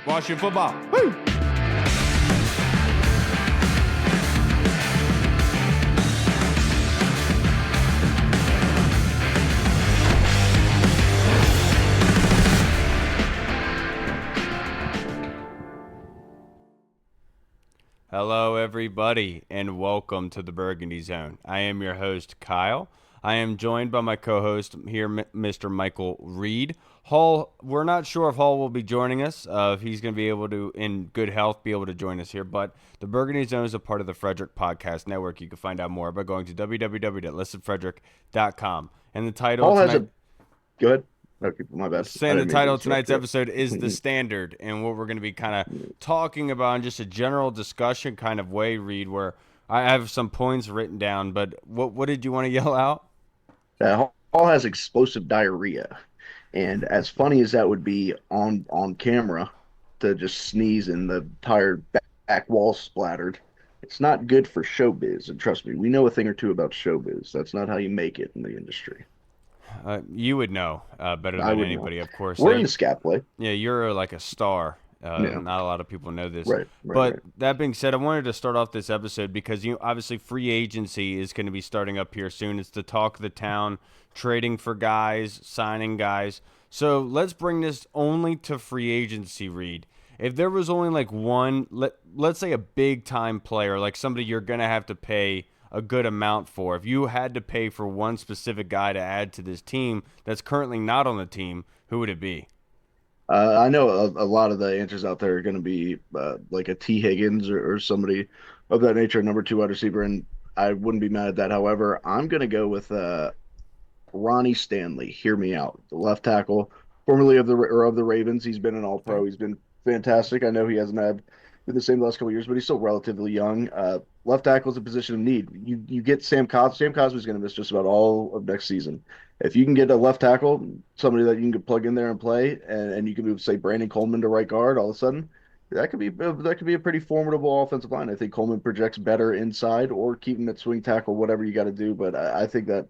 Washington football. Woo! Hello, everybody, and welcome to the Burgundy Zone. I am your host, Kyle. I am joined by my co-host here, Mr. Michael Reed. Hall, we're not sure if Hall will be joining us, if he's going to be able to, in good health, be able to join us here. But the Burgundy Zone is a part of the Frederick Podcast Network. You can find out more by going to www.listenfrederick.com. And the title Hall has tonight... a good. Okay, my bad. I Saying the didn't mean to title of interrupt tonight's you. episode is The Standard, and what we're going to be kind of talking about in just a general discussion kind of way, Reed, where I have some points written down, but what did you want to yell out? Hall has explosive diarrhea, and as funny as that would be on camera, to just sneeze and the entire back wall splattered, it's not good for showbiz. And trust me, we know a thing or two about showbiz. That's not how you make it in the industry. You would know better I than would know. anybody, of course. We're in the scat play. Yeah, you're like a star. Yeah, Not a lot of people know this. right, right, But right. that being said, I wanted to start off this episode because obviously free agency is going to be starting up here soon. It's the talk of the town, trading for guys, signing guys. So let's bring this only to free agency, Reed. If there was only like one, let's say a big time player, like somebody you're going to have to pay a good amount for. If you had to pay for one specific guy to add to this team that's currently not on the team, who would it be? I know a lot of the answers out there are going to be like a T. Higgins or somebody of that nature, number two wide receiver, and I wouldn't be mad at that. However, I'm going to go with Ronnie Stanley. Hear me out. The left tackle, formerly of the Ravens. He's been an All Okay. Pro. He's been fantastic. I know he hasn't had been the same the last couple of years, but he's still relatively young. Left tackle is a position of need. You get Sam Cosmi. Sam Cosmi's going to miss just about all of next season. If you can get a left tackle, somebody that you can plug in there and play, and you can move, say, Brandon Coleman to right guard, all of a sudden, that could be a pretty formidable offensive line. I think Coleman projects better inside, or keep him at swing tackle, whatever you got to do. But I think that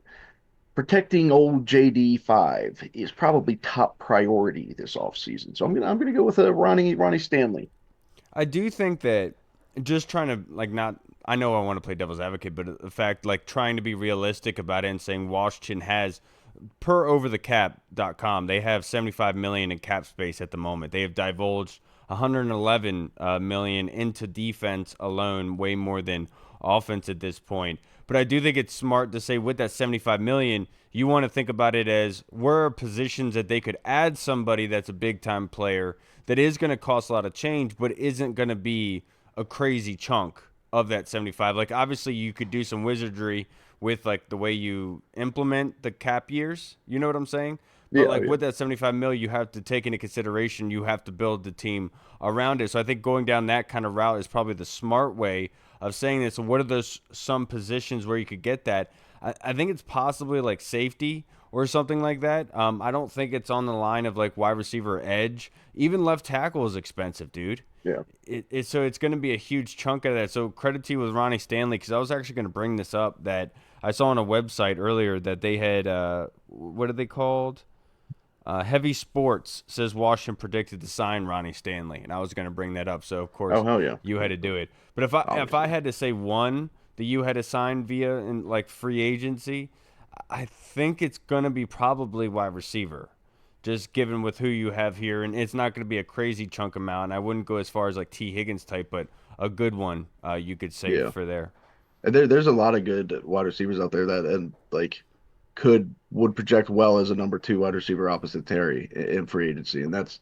protecting old JD5 is probably top priority this offseason. So I'm gonna go with Ronnie Stanley. I do think that just trying to like not I know I want to play devil's advocate, but the fact like trying to be realistic about it and saying Washington has per overthecap.com, they have 75 million in cap space at the moment. They have divulged 111 million into defense alone, way more than offense at this point. But I do think it's smart to say with that 75 million, you want to think about it as where are positions that they could add somebody that's a big time player that is going to cost a lot of change, but isn't going to be a crazy chunk of that 75. Like obviously you could do some wizardry with like the way you implement the cap years. You know what I'm saying? But Yeah, like yeah, with that 75 mil, you have to take into consideration you have to build the team around it. So I think going down that kind of route is probably the smart way of saying this. So what are those some positions where you could get that? I think it's possibly like safety or something like that. I don't think it's on the line of like wide receiver or edge. Even left tackle is expensive, dude. yeah. So it's going to be a huge chunk of that. So credit to you with Ronnie Stanley because I was actually going to bring this up that I saw on a website earlier that they had what are they called? Heavy Sports says Washington predicted to sign Ronnie Stanley, and I was going to bring that up. So of Oh course hell yeah, you had to do it. But if I obviously. had to say one that you had to sign via in like free agency, I think it's going to be probably wide receiver, just given with who you have here, and it's not going to be a crazy chunk amount. I wouldn't go as far as like T Higgins type, but a good one you could save Yeah. for there. And there's a lot of good wide receivers out there that and like would project well as a number two wide receiver opposite Terry in free agency. And that's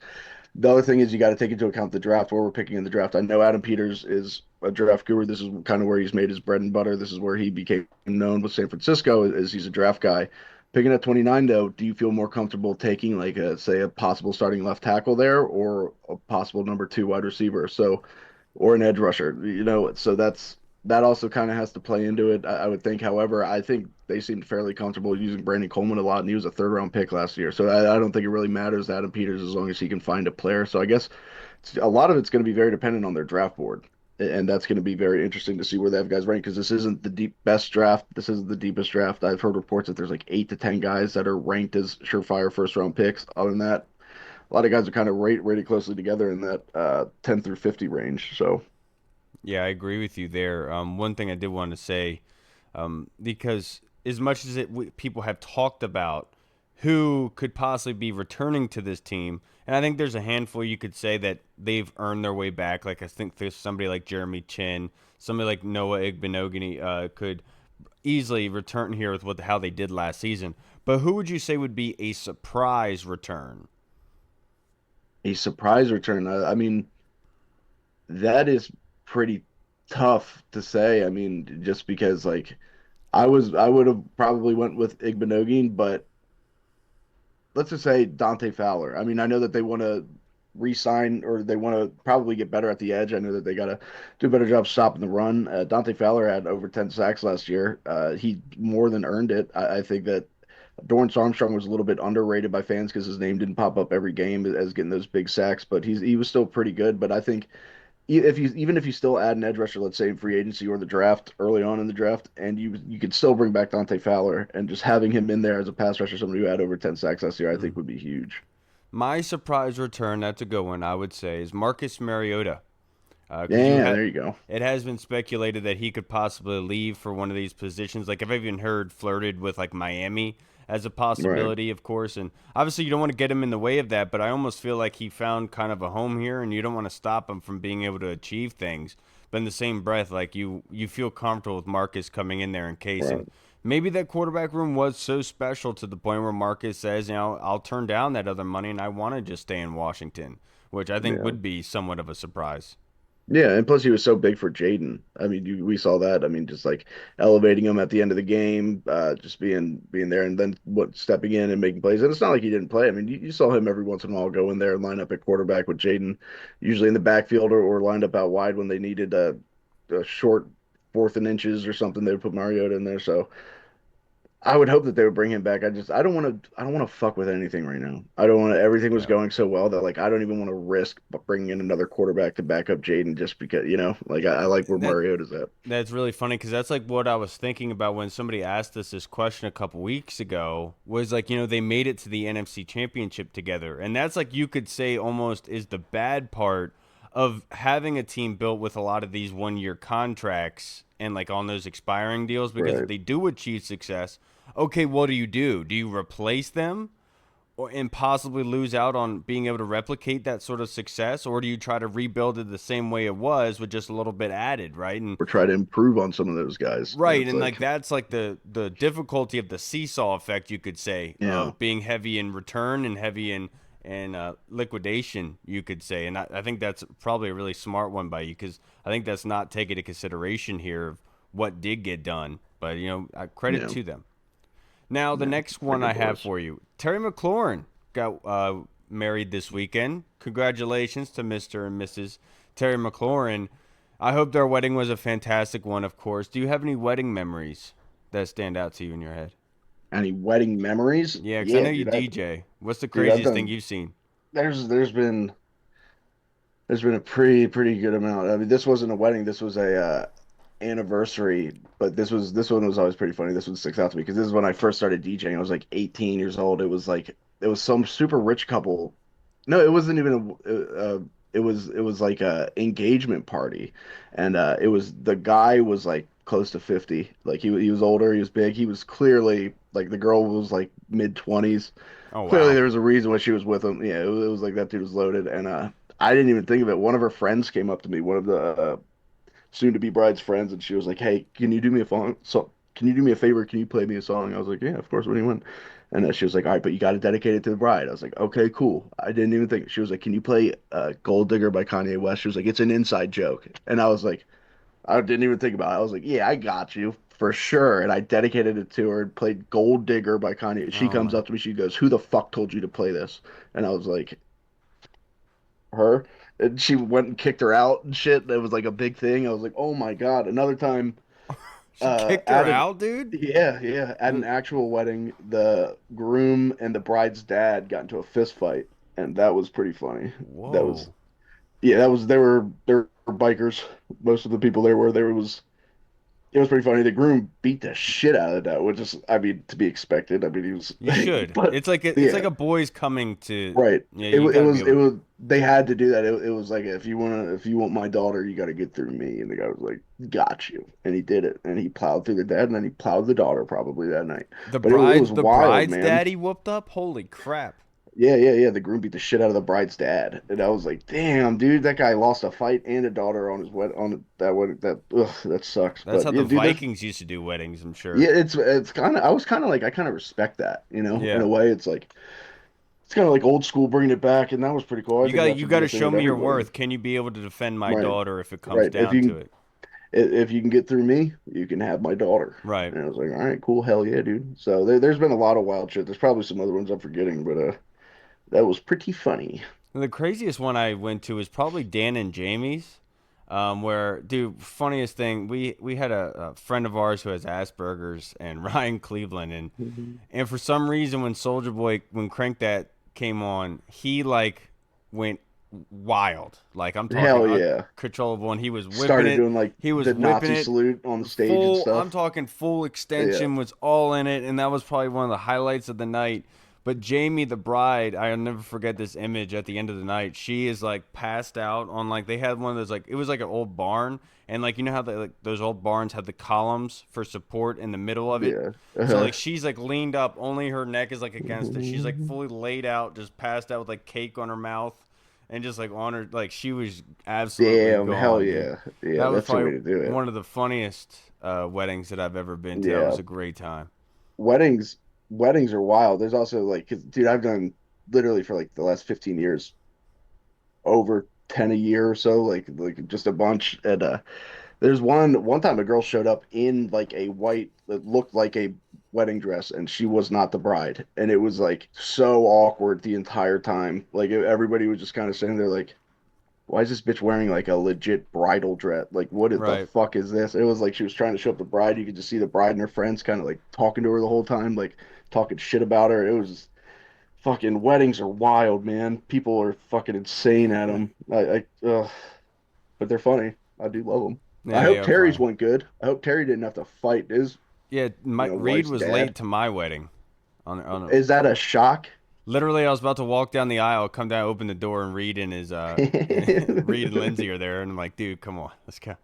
the other thing is you got to take into account the draft, where we're picking in the draft. I know Adam Peters is a draft guru. This is kind of where he's made his bread and butter. This is where he became known with San Francisco, as he's a draft guy. Picking at 29, though, do you feel more comfortable taking like a say a possible starting left tackle there or a possible number two wide receiver? So or an edge rusher, so that also kind of has to play into it, I would think. However, I think they seemed fairly comfortable using Brandon Coleman a lot, and he was a third round pick last year. So I don't think it really matters to Adam Peters as long as he can find a player. So I guess a lot of it's going to be very dependent on their draft board. And that's going to be very interesting to see where they have guys ranked because this isn't the best draft. This isn't the deepest draft. I've heard reports that there's like 8 to 10 guys that are ranked as surefire first round picks. Other than that, a lot of guys are kind of rated closely together in that 10 through 50 range. So Yeah, I agree with you there. One thing I did want to say, because as much as people have talked about who could possibly be returning to this team, and I think there's a handful you could say that they've earned their way back. Like I think there's somebody like Jeremy Chin, somebody like Noah Igbenogany could easily return here with how they did last season. But who would you say would be a surprise return? a surprise return. I mean, that is pretty tough to say. I mean, just because like I would have probably went with Igbinoghene, but let's just say Dante Fowler. I mean, I know that they want to re-sign or they want to probably get better at the edge. I know that they got to do a better job stopping the run. Dante Fowler had over 10 sacks last year. He more than earned it. I think that Dorrance Armstrong was a little bit underrated by fans because his name didn't pop up every game as getting those big sacks, but he was still pretty good. But I think if you even if you still add an edge rusher, let's say in free agency or the draft early on in the draft, and you could still bring back Dante Fowler and just having him in there as a pass rusher, somebody who had over 10 sacks last year, I think would be huge. My surprise return, that's a good one, I would say, is Marcus Mariota. Because Yeah, there you go. it has been speculated that he could possibly leave for one of these positions. Like I've even heard flirted with like Miami as a Right. possibility, of course. And obviously you don't want to get him in the way of that, but I almost feel like he found kind of a home here, and you don't want to stop him from being able to achieve things. But in the same breath, like you feel comfortable with Marcus coming in there in case. And Right. maybe that quarterback room was so special to the point where Marcus says, I'll turn down that other money and I want to just stay in Washington, which I think Yeah. would be somewhat of a surprise. Yeah, and plus he was so big for Jaden. I mean, we saw that. I mean, just like elevating him at the end of the game, just being there, and then what stepping in and making plays. And it's not like he didn't play. I mean, you saw him every once in a while go in there and line up at quarterback with Jaden, usually in the backfield or lined up out wide when they needed a short fourth and inches or something. They would put Mariota in there. So I would hope that they would bring him back. I don't want to fuck with anything right now. I don't want to. Everything was Yeah. going so well that like I don't even want to risk bringing in another quarterback to back up Jaden just because like I like where That Mariota's at. that's really funny because that's like what I was thinking about when somebody asked us this question a couple weeks ago. Was like they made it to the NFC Championship together, and that's like you could say almost is the bad part of having a team built with a lot of these 1 year contracts and like on those expiring deals. Because if Right. they do achieve success, okay, what do you do? Do you replace them? And possibly lose out on being able to replicate that sort of success, or do you try to rebuild it the same way it was with just a little bit added, right? And Or try to improve on some of those guys. And right, it's and like like, that's like the difficulty of the seesaw effect, you could say, yeah, of being heavy in return and heavy in liquidation, you could say. And I think that's probably a really smart one by you, because I think that's not taken into consideration here of what did get done. But credit yeah, to them. Now, the yeah. next They're one I good have boys. for you, Terry McLaurin got married this weekend. Congratulations to Mr. and Mrs. Terry McLaurin. I hope their wedding was a fantastic one, of course. Do you have any wedding memories that stand out to you in your head? Any wedding memories? Yeah, because I Yeah, know you dude. DJ. What's the Dude, I've craziest thing done. you've seen? There's there's been a pretty good amount. I mean, this wasn't a wedding. This was a anniversary, but this one was always pretty funny. This one sticks out to me because this is when I first started DJing. I was like 18 years old. It was some super rich couple. No, it wasn't even it was like a engagement party, and it was the guy was like close to 50. Like he was older. He was big. He was clearly like the girl was like mid 20s. Oh, Clearly, wow. there was a reason why she was with him. Yeah, it was like that dude was loaded, and I didn't even think of it. One of her friends came up to me, one of the soon-to-be bride's friends, and she was like, "Hey, can you do me a phone? So, can you do me a favor? Can you play me a song?" I was like, "Yeah, of course. What do you want?" And she was like, "All right, but you got to dedicate it to the bride." I was like, "Okay, cool." I didn't even think. She was like, "Can you play Gold Digger by Kanye West?" She was like, "It's an inside joke," and I was like, I didn't even think about it. I was like, "Yeah, I got you." For sure. And I dedicated it to her and played Gold Digger by Kanye. She Oh, comes my. up to me, she goes, "Who the fuck told you to play this?" And I was like, her. And she went and kicked her out and shit. That was like a big thing. I was like, oh my God. Another time, She kicked her at an out, dude? yeah, at an actual wedding, the groom and the bride's dad got into a fist fight, and that was pretty funny. That was Whoa. that was they were bikers. Most of the people there were there was It was pretty funny. The groom beat the shit out of that, which is, I mean, to be expected. I mean, he was, You should. but It's like yeah, a boy's coming to. right. Yeah, It you wa- got to be it able to. was. They had to do that. It was like, if you want my daughter, you got to get through me. And the guy was like, got you, and he did it. And he plowed through the dad, and then he plowed the daughter probably that night. But it was The wild, bride's man. daddy whooped up. Holy crap! Yeah, yeah, yeah. The groom beat the shit out of the bride's dad, and I was like, "Damn, dude, that guy lost a fight and a daughter on his wed on that wedding. That ugh, that sucks." That's But how yeah, the dude, there's Vikings used to do weddings. I'm sure. yeah, it's kind of I was kind of like I kind of respect that, in Yeah. a way. It's kind of like old school, bringing it back, and that was pretty cool. I think that You should got be to a thing show with me your everybody. worth. Can you be able to defend my Right, daughter if it comes right. down to it? If you can get through me, you can have my daughter. Right. And I was like, all right, cool, hell yeah, dude. So there's been a lot of wild shit. There's probably some other ones I'm forgetting, but that was pretty funny. And the craziest one I went to is probably Dan and Jamie's, where, dude, funniest thing, we had a friend of ours who has Asperger's and Ryan Cleveland, and for some reason when Soldier Boy when Crank That came on, he like went wild. Like I'm talking Hell yeah. uncontrollable, and he was whipping Started it. doing like He was the whipping Nazi it salute on the stage and full. I'm stuff. talking full Yeah. extension was all in it, and that was probably one of the highlights of the night. But Jamie, the bride, I'll never forget this image at the end of the night. She is like passed out on like they had one of those like it was like an old barn, and like you know how like those old barns had the columns for support in the middle of it. Yeah. So Uh-huh. like she's like leaned up, only her neck is like against it. She's like fully laid out, just passed out with like cake on her mouth, and just like on her like she was absolutely Damn, hell gone, dude. yeah. Yeah, That was that's the way probably to do it. one of the funniest weddings that I've ever been to. That Yeah. was a great time. Weddings weddings are wild. There's also like 'cause, dude, I've done literally for like the last 15 years over 10 a year or so, like just a bunch. And there's one time a girl showed up in like a white that looked like a wedding dress, and she was not the bride. And it was like so awkward the entire time. Like everybody was just kind of sitting there like, why is this bitch wearing like a legit bridal dress? Like, what the Right. fuck is this? It was like she was trying to show up the bride. You could just see the bride and her friends kind of like talking to her the whole time, like talking shit about her. It was fucking weddings are wild, man. People are fucking insane at them. But they're funny. I do love them. I Yeah, they hope are Terry's funny. went good. I hope Terry didn't have to fight his, Yeah, my Reed wife's was dad. late to my wedding. On a, Is that a shock? literally, I was about to walk down the aisle, come down, open the door, and Reed and his Reed and Lindsay are there, and I'm like, dude, come on, let's go.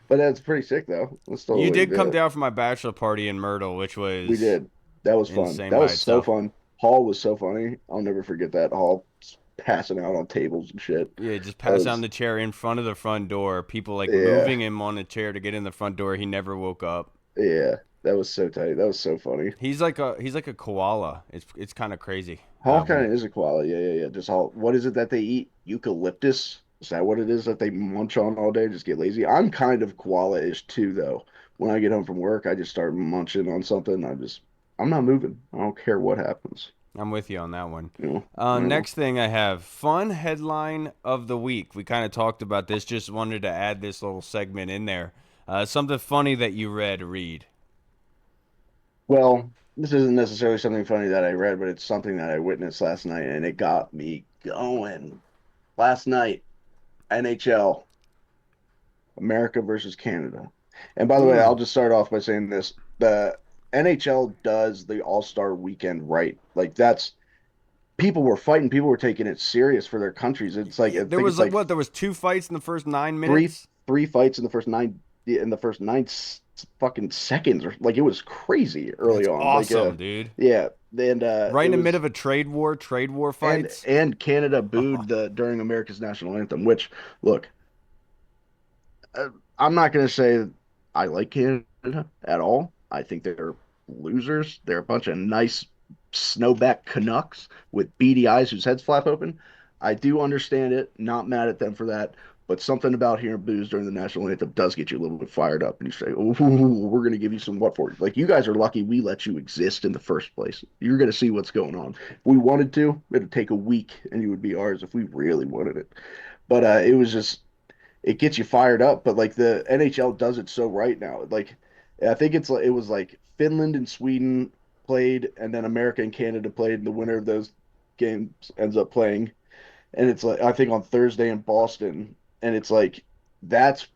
But that's pretty sick though. That's still the You way to did do come it. down for my bachelor party in Myrtle, which We was did. That was fun. insane That by was so itself. fun. Hall was so funny. I'll never forget that. Hall passing out on tables and shit. Yeah, just That pass out in was, the chair in front of the front door. People like yeah, moving him on the chair to get in the front door. He never woke up. yeah. That was so tight. That was so funny. He's like a koala. It's kind of crazy. Hall kind When of is a koala. Yeah, yeah, yeah. Just Hall. What is it that they eat? Eucalyptus? Is that what it is that they munch on all day? Just get lazy. I'm kind of koala-ish too, though. When I get home from work, I just start munching on something. I'm not moving. I don't care what happens. I'm with you on that one. I don't know. Next thing I have fun headline of the week. We kind of talked about this. Just wanted to add this little segment in there. Something funny that you read. Well, this isn't necessarily something funny that I read, but it's something that I witnessed last night, and it got me going. Last night, NHL, America versus Canada. And by the way, I'll Mm. just start off by saying this. The NHL does the All-Star weekend right. Like that's people were fighting, people were taking it serious for their countries. It's like I There think was it's like like what? There was two fights in the first nine three minutes. three fights in the first nine fucking seconds, or like it was crazy early That's on. awesome, dude. Yeah, and Right it in the middle was of a trade war fights. and Canada booed the during America's national anthem, which look, uh, I'm not going to say I like Canada at all. I think they're losers. They're a bunch of nice snowback Canucks with beady eyes whose heads flap open. I do understand it. Not mad at them for that. But something about hearing booze during the national anthem does get you a little bit fired up, and you say, "Oh, we're going to give you some what for?" Like you guys are lucky we let you exist in the first place. You're going to see what's going on. If we wanted to, it'd take a week, and you would be ours if we really wanted it. But it was just it gets you fired up. But like the NHL does it so right now. Like I think it was like Finland and Sweden played, and then America and Canada played, and the winner of those games ends up playing. And it's like I think on Thursday in Boston, and it's like that's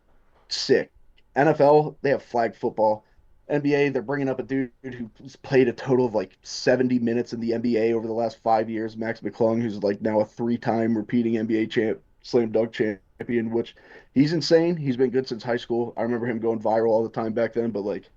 sick. NFL, they have flag football. NBA, they're bringing up a dude who's played a total of like 70 minutes in the NBA over the last 5 years, Max McClung, who's like now a three-time repeating NBA slam dunk champion, which he's insane. He's been good since high school. I remember him going viral all the time back then, but like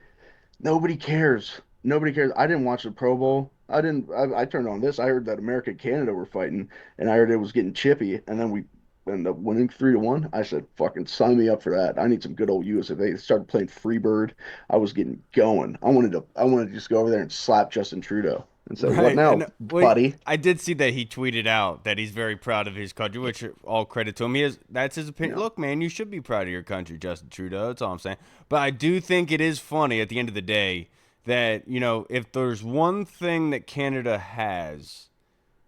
nobody cares. Nobody cares. I didn't watch the Pro Bowl. I didn't. I turned on this. I heard that America and Canada were fighting, and I heard it was getting chippy. And then we ended up winning 3-1. I said, "Fucking sign me up for that. I need some good old US." If they started playing Freebird, I was getting going. I wanted to just go over there and slap Justin Trudeau and say, "What Right. now, And well, buddy?" I did see that he tweeted out that he's very proud of his country, which all credit to him. He is that's his opinion. No, Look, man, you should be proud of your country, Justin Trudeau. That's all I'm saying. But I do think it is funny at the end of the day that, if there's one thing that Canada has,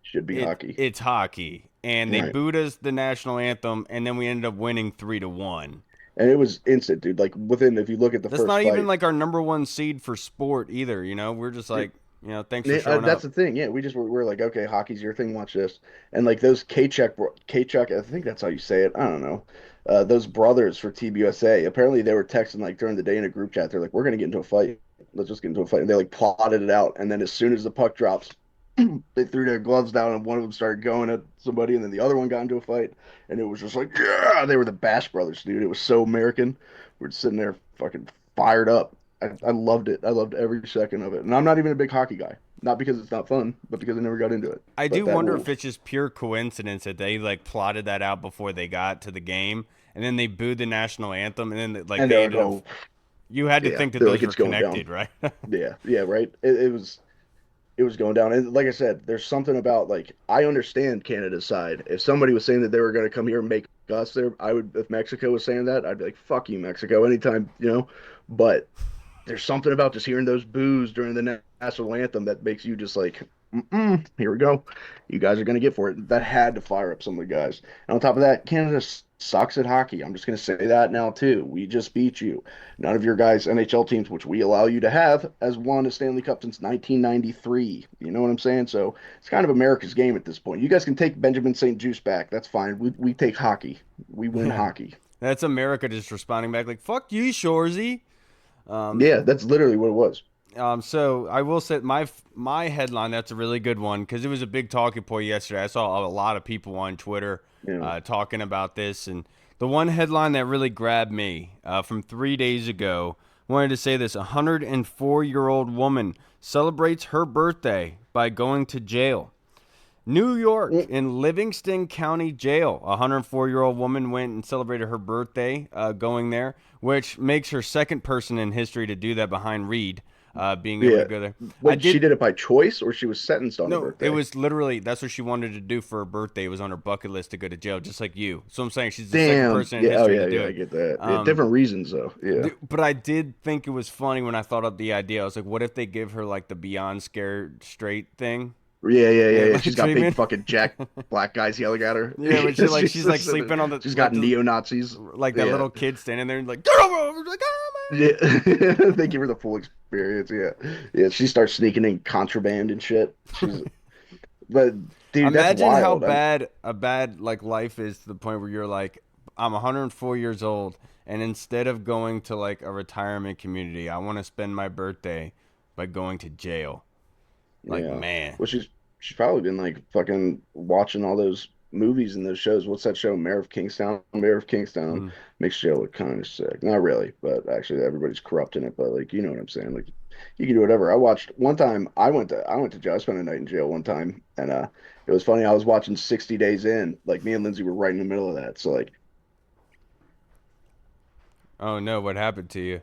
should be hockey. it's hockey. And they Right. booed us the national anthem, and then we ended up winning 3-1. And it was instant, dude. Like within, if you look at the That's first not even fight, like our number one seed for sport either. We're just it, like, thanks for showing That's up. the thing. Yeah, we're like, okay, hockey's your thing. Watch this. And like those K-Chuck, I think that's how you say it. I don't know. Those brothers for Team USA. Apparently, they were texting like during the day in a group chat. They're like, we're gonna get into a fight. Let's just get into a fight. And they like plotted it out. And then as soon as the puck drops, they threw their gloves down, and one of them started going at somebody, and then the other one got into a fight. And it was just like, yeah, they were the Bash brothers, dude. It was so American. We're sitting there fucking fired up. I loved it. I loved every second of it. And I'm not even a big hockey guy. Not because it's not fun, but because I never got into it. I But do that wonder if ruled. it's just pure coincidence that they like plotted that out before they got to the game, and then they booed the national anthem, and then like And they they were ended up. going, You had to yeah, think that they're like, those were it's going down. connected, right? Yeah, yeah, right. It was going down. And like I said, there's something about like I understand Canada's side. If somebody was saying that they were going to come here and make us there, I would. If Mexico was saying that, I'd be like, fuck you, Mexico, anytime, you know. But there's something about just hearing those boos during the national anthem that makes you just like, here we go. You guys are going to get for it. That had to fire up some of the guys. And on top of that, Canada sucks at hockey. I'm just going to say that now, too. We just beat you. None of your guys' NHL teams, which we allow you to have, has won a Stanley Cup since 1993. You know what I'm saying? So it's kind of America's game at this point. You guys can take Benjamin St. Juice back. That's fine. We take hockey. We win Yeah, hockey. that's America just responding back like "fuck you, Shorzy." Um, Yeah, that's literally what it was. so I will say my headline. That's a really good one because it was a big talking point yesterday. I saw a lot of people on Twitter You know, talking about this, and the one headline that really grabbed me from 3 days ago wanted to say this: 104-year-old woman celebrates her birthday by going to jail. New York mm, in Livingston County Jail. A 104-year-old woman went and celebrated her birthday going there, which makes her second person in history to do that behind Reed, being able to yeah. go there. I What, she did. did it by choice or she was sentenced on her No, it birthday? was literally that's what she wanted to do for her birthday. It was on her bucket list to go to jail, just like you. So I'm saying she's the second Damn. person in Yeah. Oh, history to yeah. do Yeah. I it. get that. Yeah, Um, different reasons, though. Yeah. but I did think it was funny when I thought up the idea. I was like, what if they give her like the Beyond Scared Straight thing, Yeah. Yeah. Yeah. Yeah. like She's got big treatment? fucking jack black guys yelling at her. Yeah, when she's like Just- sleeping on the she's like got the neo Nazis. like that Yeah. little kid standing there and like get over, like Yeah. They give her the full experience. Yeah. Yeah. She starts sneaking in contraband and shit. But dude, that's imagine how wild. bad a bad like life is to the point where you're like, I'm 104 years old, and instead of going to like a retirement community, I want to spend my birthday by going to jail. Like, Yeah. man, Well, she's probably been like fucking watching all those movies and those shows. What's that show? Mayor of Kingstown. Mayor of Kingstown mm, makes jail look kind of sick. Not really, but actually everybody's corrupt in it. But like, you know what I'm saying? Like, you can do whatever. I watched one time. I went to jail. I spent a night in jail one time, and it was funny. I was watching 60 Days In. Like me and Lindsay were right in the middle of that. So like, oh no, what happened to you?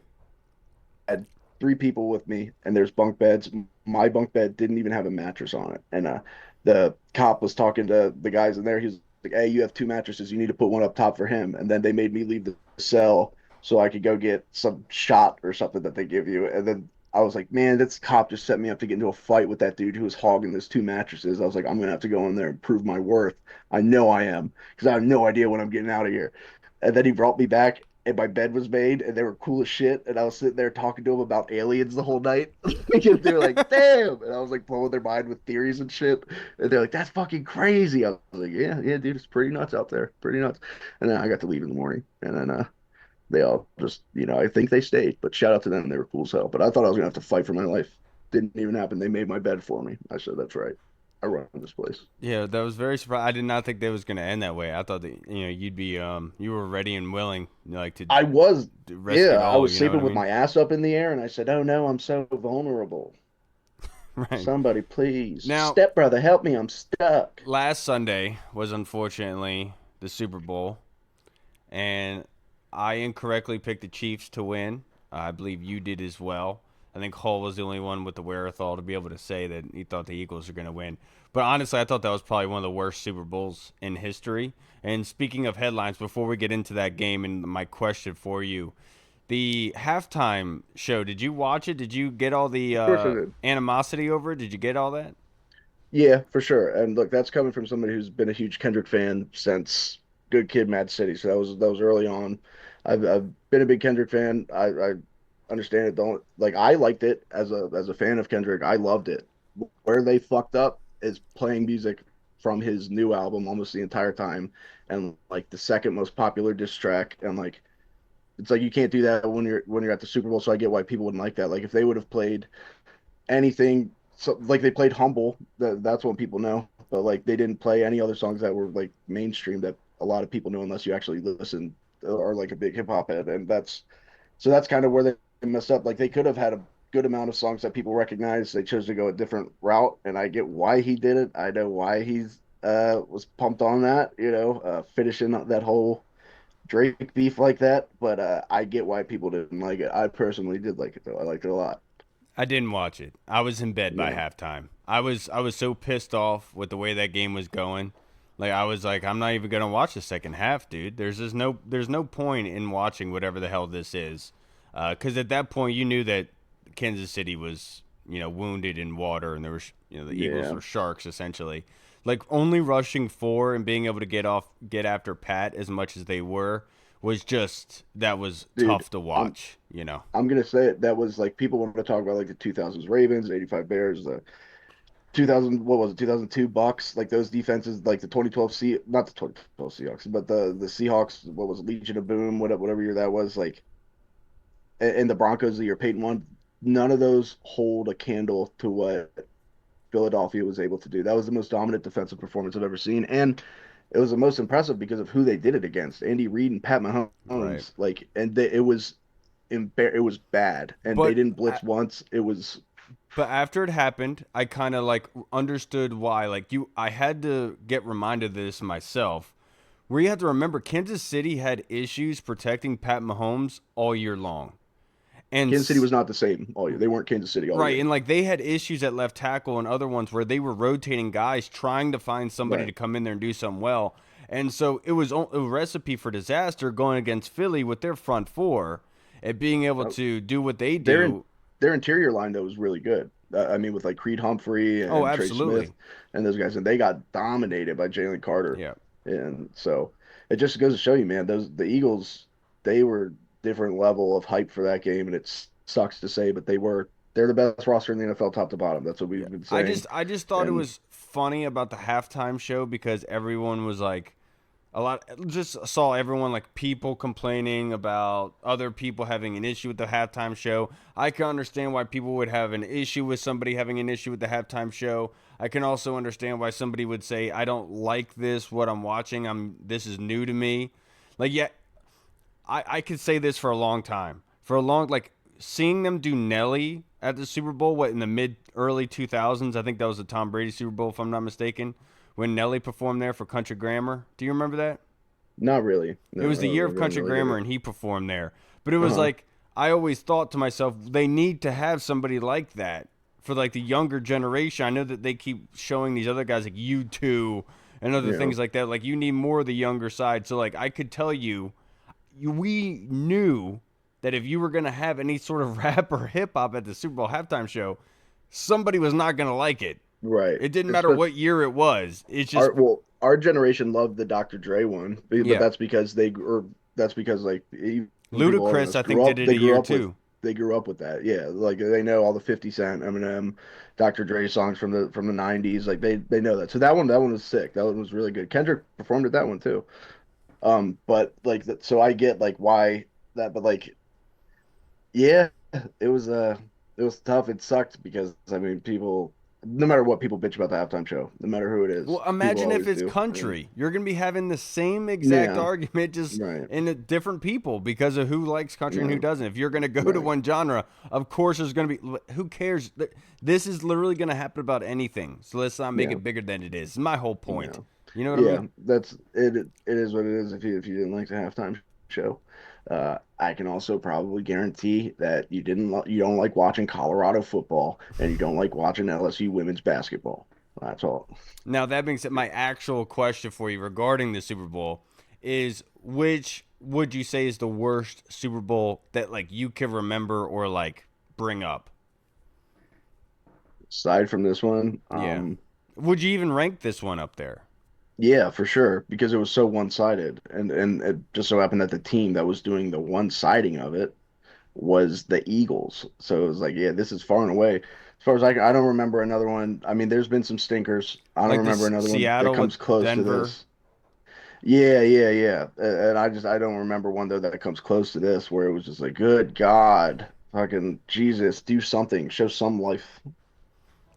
I had three people with me, and there's bunk beds. My bunk bed didn't even have a mattress on it, and the cop was talking to the guys in there. He was like, "Hey, you have two mattresses. You need to put one up top for him." And then they made me leave the cell so I could go get some shot or something that they give you. And then I was like, "Man, this cop just set me up to get into a fight with that dude who was hogging those two mattresses." I was like, "I'm gonna have to go in there and prove my worth. I know I am because I have no idea when I'm getting out of here." And then he brought me back, and my bed was made, and they were cool as shit. And I was sitting there talking to them about aliens the whole night. And they were like, "Damn!" And I was like blowing their mind with theories and shit. And they're like, "That's fucking crazy." I was like, "Yeah, yeah, dude, it's pretty nuts out there, pretty nuts." And then I got to leave in the morning, and then they all just, I think they stayed, but shout out to them. They were cool as hell. But I thought I was gonna have to fight for my life. Didn't even happen. They made my bed for me. I said, that's right. I run this place. Yeah, that was very surprised. I did not think that was going to end that way. I thought that you'd be you were ready and willing like I was, to risk yeah, it I all. was You know what sleeping I with mean? my ass up in the air, and I said, oh no, I'm so vulnerable. Right. Somebody, please. Now, Stepbrother, help me. I'm stuck. last Sunday was unfortunately the Super Bowl, and I incorrectly picked the Chiefs to win. I believe you did as well. I think Hull was the only one with the wherewithal to be able to say that he thought the Eagles were going to win. But honestly, I thought that was probably one of the worst Super Bowls in history. And speaking of headlines, before we get into that game and my question for you, the halftime show, did you watch it? Did you get all the Of course I did. animosity over it? Did you get all that? Yeah, for sure. And look, that's coming from somebody who's been a huge Kendrick fan since Good Kid, Mad City. So that was early on. I've been a big Kendrick fan. I understand it. Don't like I liked it as a fan of Kendrick. I loved it. Where they fucked up is playing music from his new album almost the entire time, and like the second most popular diss track. And like it's like you can't do that when you're at the Super Bowl. So I get why people wouldn't like that. Like if they would have played anything, so like they played Humble, that's what people know, but like they didn't play any other songs that were like mainstream that a lot of people know unless you actually listen or like a big hip hop head. And that's kind of where they messed up. Like they could have had a good amount of songs that people recognize. They chose to go a different route, and I get why he did it. I know why he's was pumped on that, finishing that whole Drake beef like that. But I get why people didn't like it. I personally did like it though. I liked it a lot. I didn't watch it. I was in bed by Yeah. halftime. I was so pissed off with the way that game was going. Like I was like, I'm not even gonna watch the second half, dude. There's no point in watching whatever the hell this is, because at that point you knew that Kansas City was wounded in water, and there was the Eagles Yeah. were sharks essentially. Like only rushing four and being able to get after Pat as much as they were was just that was Dude, tough to I'm watch. You know. I'm gonna say it. That was like people want to talk about like the 2000s Ravens, 85 Bears, the 2000, what was it, 2002 Bucks, like those defenses, like the 2012 not the 2012 Seahawks, but the Seahawks, what was it, Legion of Boom, whatever year that was, like, and the Broncos the year Peyton won. None of those hold a candle to what Philadelphia was able to do. That was the most dominant defensive performance I've ever seen, and it was the most impressive because of who they did it against, Andy Reid and Pat Right. Mahomes. Like, and it was bad, and they But didn't blitz once. It was But after it happened, I kind of like understood why. I had to get reminded of this myself. Where you have to remember, Kansas City had issues protecting Pat Mahomes all year long, and Kansas City was not the same all year. They weren't Kansas City all right, year. and like they had issues at left tackle and other ones where they were rotating guys trying to find somebody to Right. come in there and do something well, and so it was a recipe for disaster going against Philly with their front four and being able Uh, to do what they Their in, do. their interior line though was really good. I mean, with like Creed Humphrey Oh, and Trey absolutely, Smith and those guys, and they got dominated by Jalen Carter. yeah. And so it just goes to show you, man, the Eagles, they were different level of hype for that game, and it sucks to say, but they're the best roster in the NFL top to bottom. That's what Yeah. we've been I saying. just I just thought it And was funny about the halftime show because everyone was like a lot just saw everyone like people complaining about other people having an issue with the halftime show. I can understand why people would have an issue with somebody having an issue with the halftime show. I can also understand why somebody would say I don't like what I'm watching. This is new to me. Like yeah, I could say this for a long time. For a long like seeing them do Nelly at the Super Bowl, what in the mid early 2000s? I think that was the Tom Brady Super Bowl, if I'm not mistaken, when Nelly performed there for Country Grammar. Do you remember that? not really. It No, was I the year of don't Country really get Grammar, it. and he performed there. But it was Uh-huh. like I always thought to myself, they need to have somebody like that for like the younger generation. I know that they keep showing these other guys like U2 and other Yeah. things like that. Like you need more of the younger side. So like I could tell you we knew that if you were going to have any sort of rap or hip hop at the Super Bowl halftime show, somebody was not going to like it. Right. It didn't matter Especially what year it was. It's just, our generation loved the Dr. Dre one, but yeah. that's because like even people older than Ludacris, us I think, grew did up. it They a grew year up with too. they grew up with that. Yeah, like they know all the 50 Cent, Eminem, Dr. Dre songs from the 90s. Like they know that. So that one was sick. That one was really good. Kendrick performed at that one too. But like so I get like why. that, but like, yeah, it was it was tough. It sucked because I mean, people, no matter what, people bitch about the halftime show, no matter who it is, Well, people imagine if always it's do. And country. You're going to be having the same exact yeah, argument just right, in a different people because of who likes country and who yeah, doesn't. If you're going to go to right, one genre, of course there's going to be who cares? This is literally going to happen about anything. So let's not make yeah, it bigger than it is. It's my whole yeah, point. You know what I yeah. mean? That's it. It is what it is. If you didn't like the halftime show, I can also probably guarantee that you don't like watching Colorado football and you don't like watching LSU women's basketball. That's all. Now, that being said, my actual question for you regarding the Super Bowl is which would you say is the worst Super Bowl that like you can remember or like bring up? Aside from this one, Yeah. Would you even rank this one up there? yeah, for sure, because it was so one-sided, and it just so happened that the team that was doing the one-siding of it was the Eagles. So it was like, yeah, this is far and away. As far as I don't remember another one. I mean, there's been some stinkers. I don't Like remember this another one that Seattle with comes close to Denver. this. Yeah, yeah, yeah. And I don't remember one though that comes close to this where it was just like, good God, fucking Jesus, do something, show some life,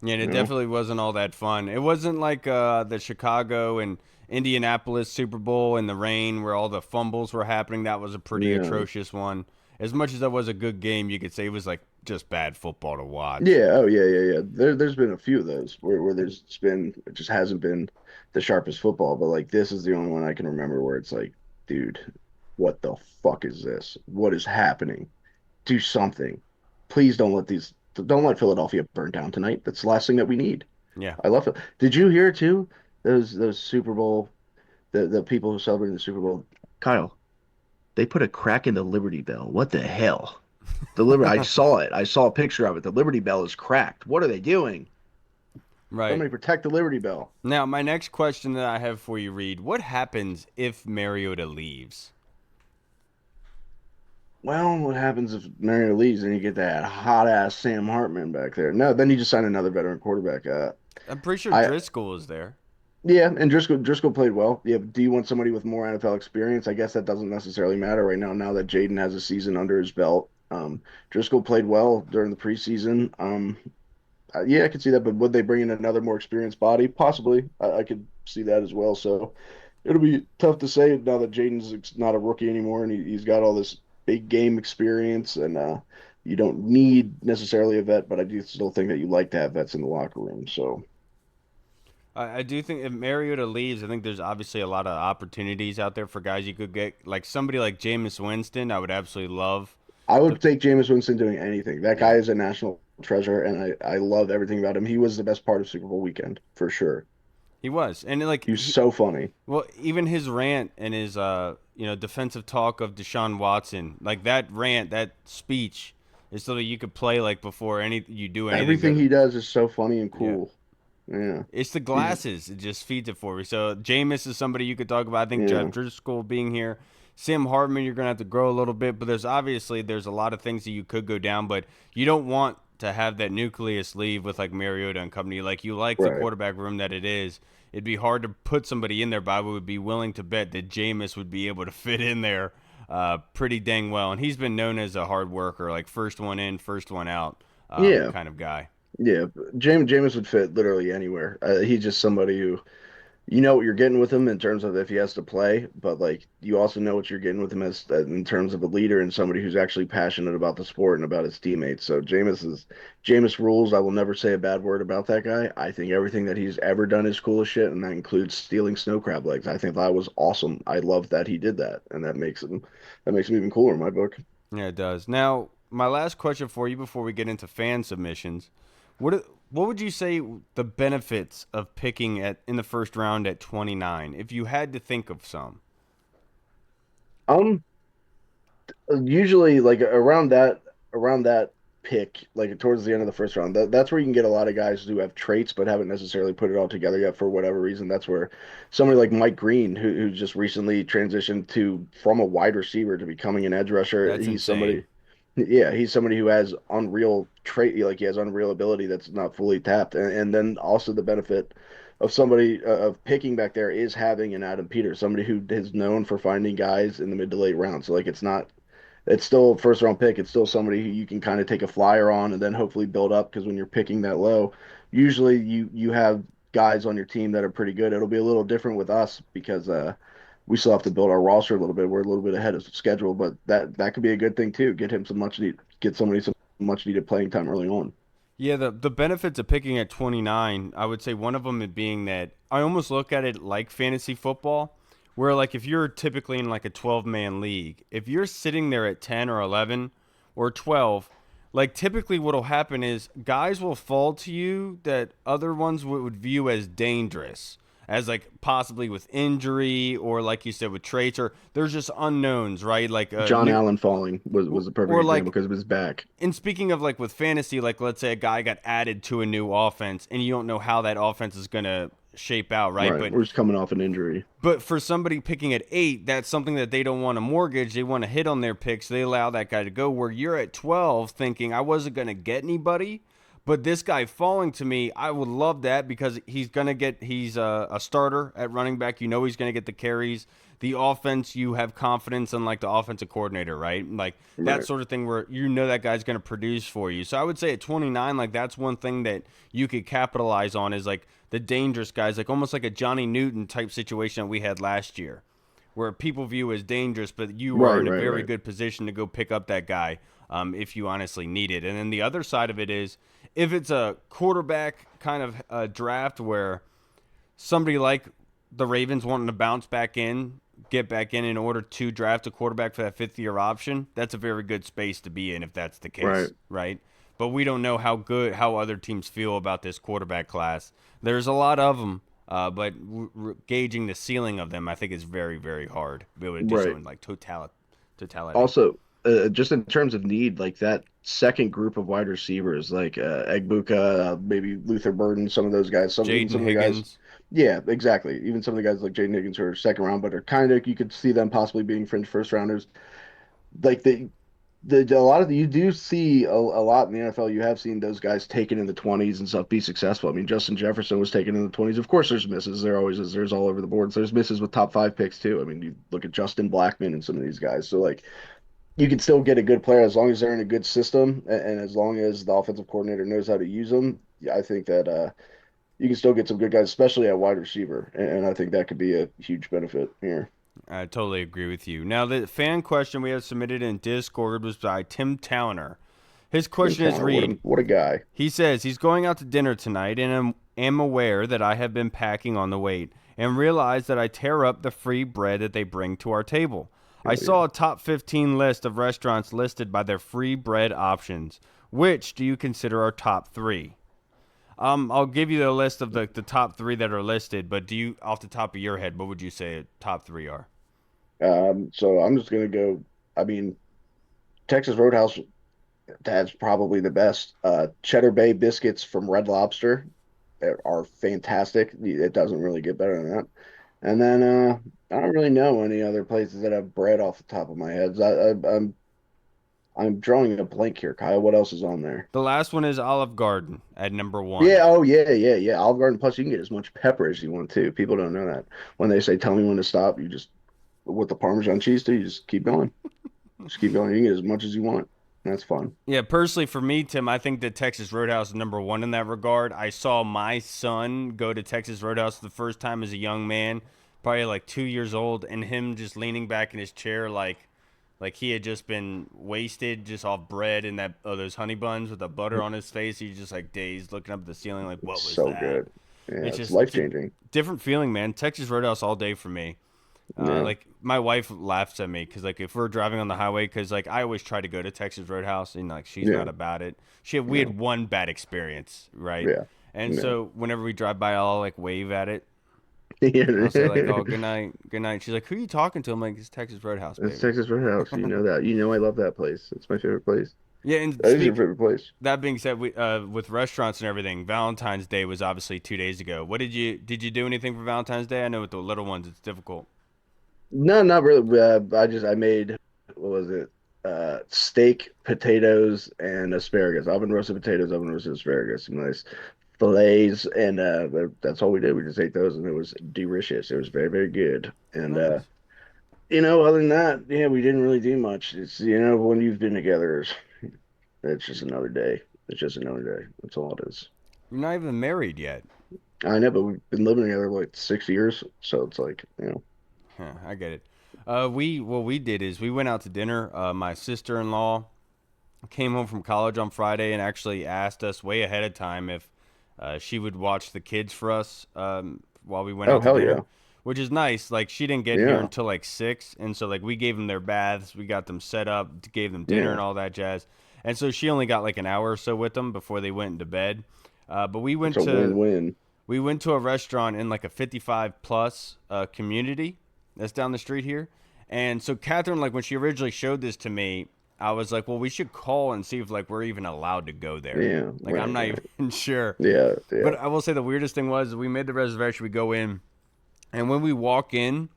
Yeah, and you it know? definitely wasn't all that fun. It wasn't like the Chicago and Indianapolis Super Bowl in the rain where all the fumbles were happening. That was a pretty Yeah. atrocious one. As much as that was a good game, you could say it was like just bad football to watch. Yeah, oh yeah, yeah, yeah. There's been a few of those where there's been it just hasn't been the sharpest football, but like this is the only one I can remember where it's like, dude, what the fuck is this? What is happening? Do something. Please don't let Philadelphia burn down tonight. That's the last thing that we need. Yeah. I love it. Did you hear too? Those Super Bowl the people who celebrated the Super Bowl, Kyle, they put a crack in the Liberty Bell. What the hell? The Liberty, I saw it. I saw a picture of it. The Liberty Bell is cracked. What are they doing? Right. Somebody protect the Liberty Bell. Now, my next question that I have for you, Reed, what happens if Mariota leaves? Well, what happens if Mario leaves and you get that hot ass Sam Hartman back there? No, then you just sign another veteran quarterback. I'm pretty sure I Driscoll is there. Yeah, and Driscoll played well. Yeah, but do you want somebody with more NFL experience? I guess that doesn't necessarily matter right now. Now that Jaden has a season under his belt, Driscoll played well during the preseason. Yeah, I could see that, but would they bring in another more experienced body? Possibly. I could see that as well. So it'll be tough to say now that Jaden's not a rookie anymore and he's got all this big game experience and you don't need necessarily a vet, but I do still think that you like to have vets in the locker room. So I do think if Mariota leaves, I think there's obviously a lot of opportunities out there for guys you could get. Like somebody like Jameis Winston, I would absolutely love. I To, would take Jameis Winston doing anything. That yeah, guy is a national treasure, and I love everything about him. He was the best part of Super Bowl weekend for sure. he was, and like He was so funny. well, even his rant and his defensive talk of Deshaun Watson, like that rant, that speech, is so that you could play like before any you do anything. Everything he does is so funny and Yeah. cool. Yeah, It's the he's glasses. It just feeds it for me. So Jameis is somebody you could talk about. I think Jeff yeah, Driscoll being here. Sam Hartman, you're gonna have to grow a little bit, but there's a lot of things that you could go down, but you don't want to have that nucleus leave with like Mariota and company. Like you like the right. quarterback room that it is. It'd be hard to put somebody in there, but I would be willing to bet that Jameis would be able to fit in there pretty dang well. And he's been known as a hard worker, like first one in, first one out Yeah, kind of guy. yeah. Jameis would fit literally anywhere. He's just somebody who you know what you're getting with him in terms of if he has to play, but like you also know what you're getting with him as in terms of a leader and somebody who's actually passionate about the sport and about his teammates. So Jameis rules. I will never say a bad word about that guy. I think everything that he's ever done is cool as shit, and that includes stealing snow crab legs. I think that was awesome. I love that he did that, and that makes him even cooler in my book. Yeah, it does. Now, my last question for you before we get into fan submissions: what would you say the benefits of picking at in the first round at 29, if you had to think of some? Um, Usually like around that pick, like towards the end of the first round, that's where you can get a lot of guys who have traits but haven't necessarily put it all together yet for whatever reason. That's where somebody like Mike Green, who just recently transitioned to from a wide receiver to becoming an edge rusher, That's insane. he's somebody who has unreal trait, like he has unreal ability that's not fully tapped, and then also the benefit of somebody of picking back there is having an Adam Peters, somebody who is known for finding guys in the mid to late rounds. So like it's still a first round pick. It's still somebody who you can kind of take a flyer on and then hopefully build up because when you're picking that low, usually you have guys on your team that are pretty good. It'll be a little different with us because we still have to build our roster a little bit. We're a little bit ahead of schedule, but that could be a good thing too. Get somebody some much needed playing time early on. Yeah, the benefits of picking at 29, I would say one of them is being that I almost look at it like fantasy football, where like if you're typically in like a 12-man league, if you're sitting there at 10 or 11 or 12, like typically what'll happen is guys will fall to you that other ones would view as dangerous, as like possibly with injury or like you said with traits or there's just unknowns, right? Like John new Allen falling was a perfect or example like because of his back. and speaking of like with fantasy, like let's say a guy got added to a new offense and you don't know how that offense is gonna shape out, right? Right. We're just coming off an injury. But for somebody picking at 8, that's something that they don't want to mortgage. They want to hit on their picks. They allow that guy to go. Where you're at 12 thinking I wasn't gonna get anybody, but this guy falling to me, I would love that because he's a starter at running back. You know he's gonna get the carries. The offense, you have confidence in like the offensive coordinator, right? Like that Right. sort of thing where you know that guy's going to produce for you. So I would say at 29, like that's one thing that you could capitalize on is like the dangerous guys, like almost like a Johnny Newton type situation that we had last year, where people view as dangerous, but you are Right, in a right, very right. good position to go pick up that guy if you honestly need it. And then the other side of it is if it's a quarterback kind of draft where somebody like the Ravens wanting to bounce back in, get back in order to draft a quarterback for that 5th year option, that's a very good space to be in if that's the Right. case, right? But we don't know how other teams feel about this quarterback class. There's a lot of them, but gauging the ceiling of them, I think is very, very hard. Be able to do Right. something like totality. Also, just in terms of need, like that second group of wide receivers, like Egbuka, maybe Luther Burden, some of those guys, even Jaden some of the guys, Higgins, yeah, exactly. Even some of the guys like Jaden Higgins who are second round, but are kind of you could see them possibly being fringe first rounders. Like a lot of you do see a lot in the NFL. You have seen those guys taken in the 20s and stuff be successful. I mean, Justin Jefferson was taken in the 20s. Of course, there's misses. There always is. There's all over the board. So there's misses with top five picks too. I mean, you look at Justin Blackman and some of these guys. So like you can still get a good player as long as they're in a good system and as long as the offensive coordinator knows how to use them. Yeah, I think that you can still get some good guys, especially at wide receiver, and I think that could be a huge benefit here. I totally agree with you. Now, the fan question we have submitted in Discord was by Tim Towner. His Tim question is Towner, read. what a guy. He says he's going out to dinner tonight and am aware that I have been packing on the weight and realize that I tear up the free bread that they bring to our table. I Hell yeah. saw a top 15 list of restaurants listed by their free bread options. Which do you consider our top 3? I'll give you the list of the top 3 that are listed, but do you, off the top of your head, what would you say top 3 are? So I'm just gonna go. I mean, Texas Roadhouse, that's probably the best. Cheddar Bay biscuits from Red Lobster are fantastic. It doesn't really get better than that. And then I don't really know any other places that have bread off the top of my head. I'm drawing a blank here, Kyle. What else is on there? The last one is Olive Garden at number 1. Yeah, oh yeah. Olive Garden Plus, you can get as much pepper as you want to. People don't know that. When they say tell me when to stop, you just with the Parmesan cheese too, you just keep going. Just keep going. You can get as much as you want. That's fun. Yeah, personally for me, Tim, I think that Texas Roadhouse is number 1 in that regard. I saw my son go to Texas Roadhouse the first time as a young man, probably like 2 years old, and him just leaning back in his chair like he had just been wasted just off bread and that those honey buns with the butter on his face. He's just like dazed, looking up at the ceiling, like what It's was so that? good. Yeah, It's it's just life it's a changing. different feeling, man. Texas Roadhouse all day for me. Yeah. Like my wife laughs at me because like if we're driving on the highway, because like I always try to go to Texas Roadhouse and like she's Yeah. not about it. We Yeah. had one bad experience, right? Yeah. And Yeah. so whenever we drive by, I'll like wave at it. I'll say like, "Oh, Yeah. good night, good night." She's like, "Who are you talking to?" I'm like, "It's Texas Roadhouse, It's baby." Texas Roadhouse. You know that. You know I love that place. It's my favorite place. Yeah, and That is your favorite place. that being said, we with restaurants and everything, Valentine's Day was obviously 2 days ago. What did you do anything for Valentine's Day? I know with the little ones, it's difficult. No, not really. I made what was it? Steak, potatoes, and asparagus. Oven roasted potatoes, oven roasted asparagus, some nice fillets, and that's all we did. We just ate those, and it was delicious. It was very, very good. And Nice. Other than that, yeah, we didn't really do much. It's, when you've been together, it's just another day. It's just another day. That's all it is. You're not even married yet. I know, but we've been living together like 6 years, so it's like, Huh, I get it. We what we did is we went out to dinner. My sister-in-law came home from college on Friday and actually asked us way ahead of time if she would watch the kids for us while we went oh out to hell dinner, yeah, which is nice. Like she didn't get here yeah, until like 6, and so like we gave them their baths, we got them set up, gave them dinner yeah. and all that jazz, and so she only got like an hour or so with them before they went into bed. But It's a win-win. we went to a restaurant in like a 55 plus community that's down the street here. And so Catherine, like when she originally showed this to me, I was like, well, we should call and see if like we're even allowed to go there. Yeah, Like I'm right, not right. even sure. Yeah, yeah, But I will say the weirdest thing was we made the reservation, we go in, and when we walk in,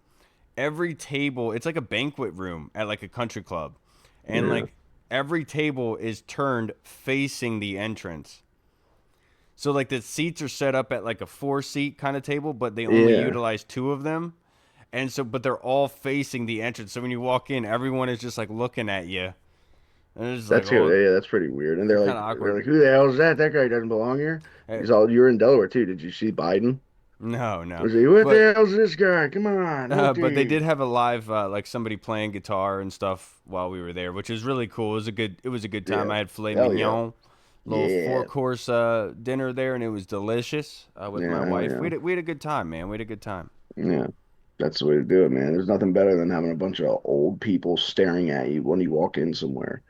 every table, it's like a banquet room at like a country club. And yeah. like every table is turned facing the entrance. So like the seats are set up at like a 4 seat kind of table, but they only Yeah, utilize two of them. And so but they're all facing the entrance. So when you walk in, everyone is just like looking at you. And it's just like, that's good. oh, Yeah, that's pretty weird. And they're kind like, of they're awkward. like, who the hell is that? That guy doesn't belong here. Eh, You're in Delaware too. Did you see Biden? no, no. Was he, what But the hell's this guy? Come on, no but they did team. have a live like somebody playing guitar and stuff while we were there, which is really cool. It was a good time. Yeah, I had filet hell yeah, mignon, little four yeah, course dinner there, and it was delicious with my yeah, hell wife. yeah, We had a good time, man. We had a good time. yeah. That's the way to do it, man. There's nothing better than having a bunch of old people staring at you when you walk in somewhere,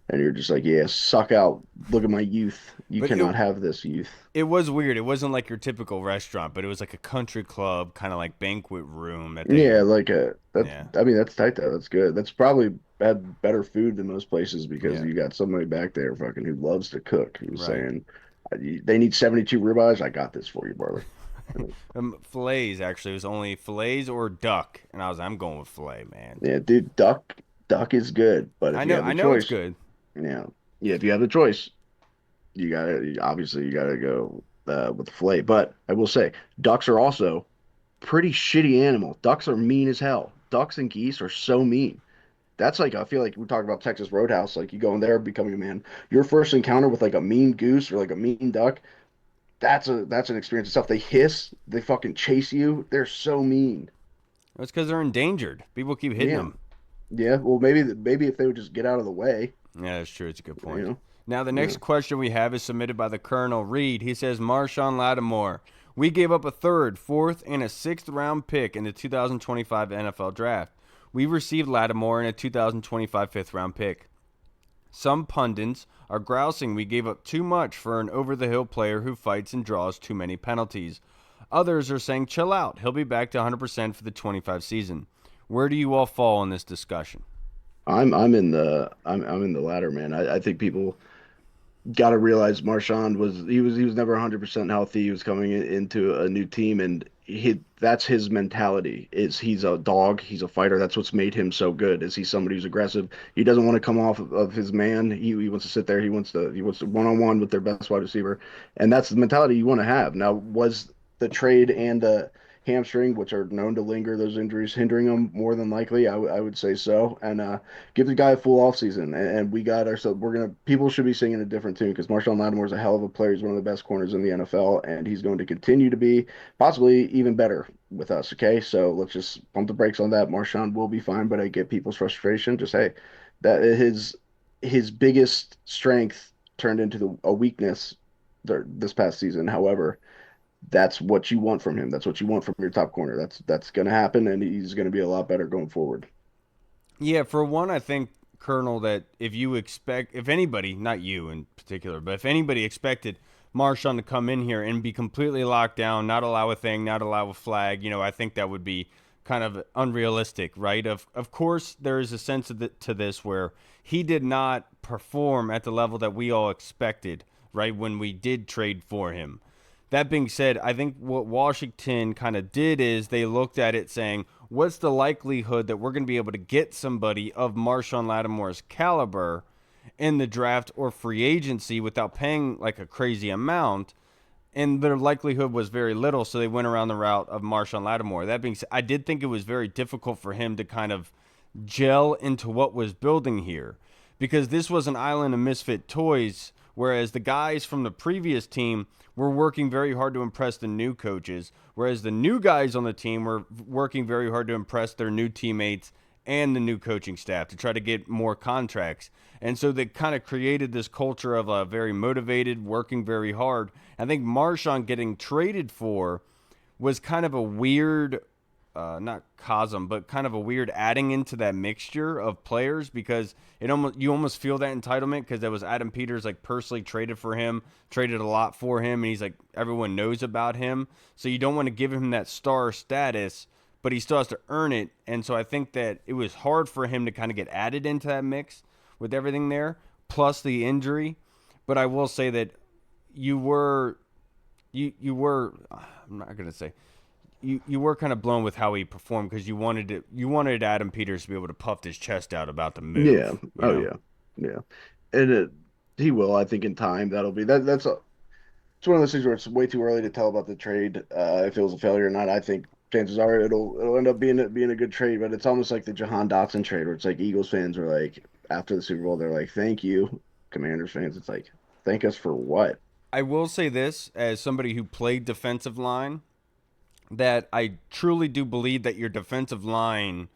and you're just like, yeah, suck out. Look at my youth. You But cannot have this youth. it was weird. It wasn't like your typical restaurant, but it was like a country club kind of like banquet room that Yeah, they. like that's. Yeah, I mean, that's tight though. That's good. That's probably had better food than most places because yeah, you got somebody back there fucking who loves to cook who's right. saying, they need 72 ribeyes. I got this for you, brother. Fillets actually, it was only fillets or duck, and I'm going with fillet, man. Yeah, dude, duck is good, but if you have I the know it's choice, good. yeah, yeah, if you have the choice, you gotta go with the fillet. But I will say, ducks are also pretty shitty animal. Ducks are mean as hell. Ducks and geese are so mean. That's like I feel like we talk about Texas Roadhouse. Like you go in there becoming a man. Your first encounter with like a mean goose or like a mean duck, that's an experience itself. They hiss, they fucking chase you. They're so mean. It's because they're endangered. People keep hitting Yeah, them. yeah. Well, maybe if they would just get out of the way, Yeah, that's true. It's a good you point. know. Now, the Yeah. next question we have is submitted by the Colonel Reed. He says, Marshawn Lattimore, we gave up a third, fourth, and a sixth round pick in the 2025 NFL Draft. We received Lattimore in a 2025 fifth round pick. Some pundits are grousing we gave up too much for an over the hill player who fights and draws too many penalties. Others are saying, chill out. He'll be back to 100% for the 25 season. Where do you all fall in this discussion? I'm in the latter, man. I think people got to realize Marshawn was never 100% healthy. He was coming into a new team, and that's his mentality. Is he's a dog, he's a fighter. That's what's made him so good. Is he's somebody who's aggressive. He doesn't want to come off of his man. He wants to sit there. He wants to one-on-one with their best wide receiver, and that's the mentality you want to have. Now, was the trade and the hamstring, which are known to linger, those injuries hindering him more than likely? I would say so, and give the guy a full offseason. And we got ourselves, people should be singing a different tune because Marshawn Lattimore is a hell of a player. He's one of the best corners in the NFL, and he's going to continue to be possibly even better with us. Okay. So let's just pump the brakes on that. Marshawn will be fine, but I get people's frustration. Just, hey, that his biggest strength turned into a weakness this past season. However, that's what you want from him. That's what you want from your top corner. That's going to happen, and he's going to be a lot better going forward. Yeah, for one, I think, Colonel, that if anybody, not you in particular, but if anybody expected Marshawn to come in here and be completely locked down, not allow a thing, not allow a flag, I think that would be kind of unrealistic, right? Of course, there is a sense to this where he did not perform at the level that we all expected, right? When we did trade for him. That being said, I think what Washington kind of did is they looked at it saying, what's the likelihood that we're going to be able to get somebody of Marshawn Lattimore's caliber in the draft or free agency without paying like a crazy amount? and their likelihood was very little, so they went around the route of Marshawn Lattimore. That being said, I did think it was very difficult for him to kind of gel into what was building here, because this was an island of misfit toys, whereas the guys from the previous team were working very hard to impress the new coaches, whereas the new guys on the team were working very hard to impress their new teammates and the new coaching staff to try to get more contracts. And so they kind of created this culture of a very motivated, working very hard. I think Marshawn getting traded for was kind of a weird, not cosm, but kind of a weird adding into that mixture of players, because you almost feel that entitlement because that was Adam Peters like personally traded for him, traded a lot for him, and he's like everyone knows about him, so you don't want to give him that star status, but he still has to earn it. And so I think that it was hard for him to kind of get added into that mix with everything there, plus the injury. But I will say that you were you were I'm not gonna say you were kind of blown with how he performed, because you wanted Adam Peters to be able to puff his chest out about the Yeah. move, you Oh know. yeah. Yeah. And he will, I think, in time. That'll be it's one of those things where it's way too early to tell about the trade, if it was a failure or not. I think chances are it'll end up being a good trade, but it's almost like the Jahan Dotson trade, where it's like Eagles fans were like after the Super Bowl, they're like, "Thank you." Commanders fans, it's like, "Thank us for what?" I will say this as somebody who played defensive line, that I truly do believe that your defensive line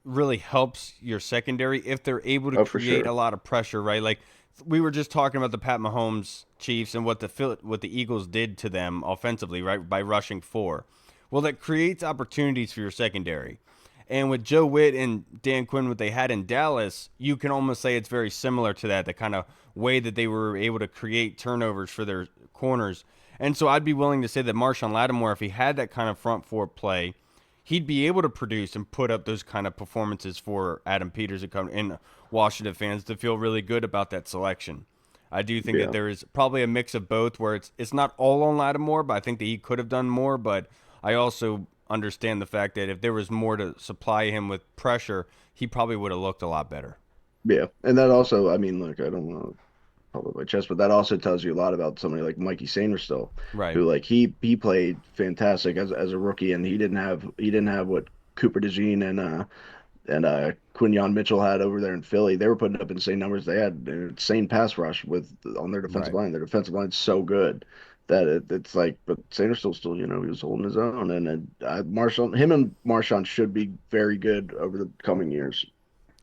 really helps your secondary if they're able to Oh, for create a sure. lot of pressure, right? Like we were just talking about the Pat Mahomes Chiefs and what the Eagles did to them offensively, right, by rushing four. Well, that creates opportunities for your secondary. And with Joe Witt and Dan Quinn, what they had in Dallas, you can almost say it's very similar to that, the kind of way that they were able to create turnovers for their corners. And so I'd be willing to say that Marshawn Lattimore, if he had that kind of front four play, he'd be able to produce and put up those kind of performances for Adam Peters and Washington fans to feel really good about that selection. I do think that Yeah. there is probably a mix of both, where it's not all on Lattimore, but I think that he could have done more. But I also understand the fact that if there was more to supply him with pressure, he probably would have looked a lot better. Yeah. And that also, I mean, look, I don't want to public my chest, but that also tells you a lot about somebody like Mikey Sainristil, Right. who like he played fantastic as a rookie, and he didn't have what Cooper DeJean and Quinyon Mitchell had over there in Philly. They were putting up insane numbers. They had an insane pass rush with on their defensive Right. line. Their defensive line's so good that it's like, but Sanderson's still, he was holding his own, and him and Marshawn should be very good over the coming years.